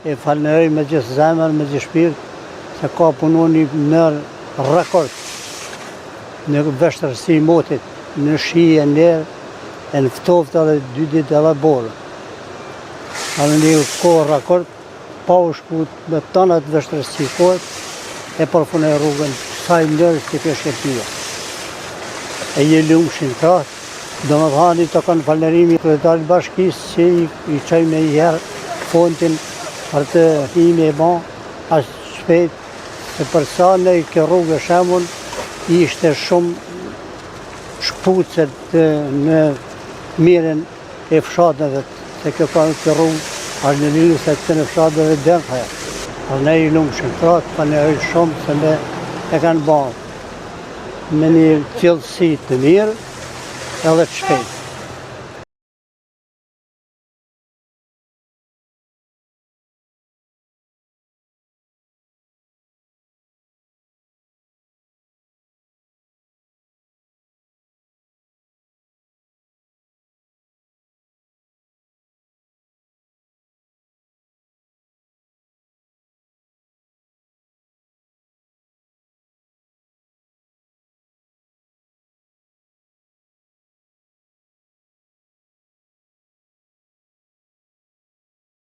e falënderoj me gjithë zemër, me gjithë shpirt, se ka punu një nërë rekord në vështërsi motit, në shi e njerë, e në ftoftë edhe 2 ditë edhe borë. Edhe një kohë rekord, pa u shkut me tanët vështërsi kohët, e përfunoj rrugën saj nërës të kështë e pia. E je lumshin kratë, do më thani të kanë falënderimi kryetarit bashkisë që i qaj me i herë fontin për të hime e ban, ashtë shpejt, e përsa në i ke rrugë shemun, ishte shumë shkpucet në miren e fshatëve, se kjo ka të rrugë, ashtë në linë se të në fshatëve dënë herë. Ashtë ne i lumë shëntrat, pa në ojë shumë se me e kanë ban me një qëllësi të mirë edhe të shpejt.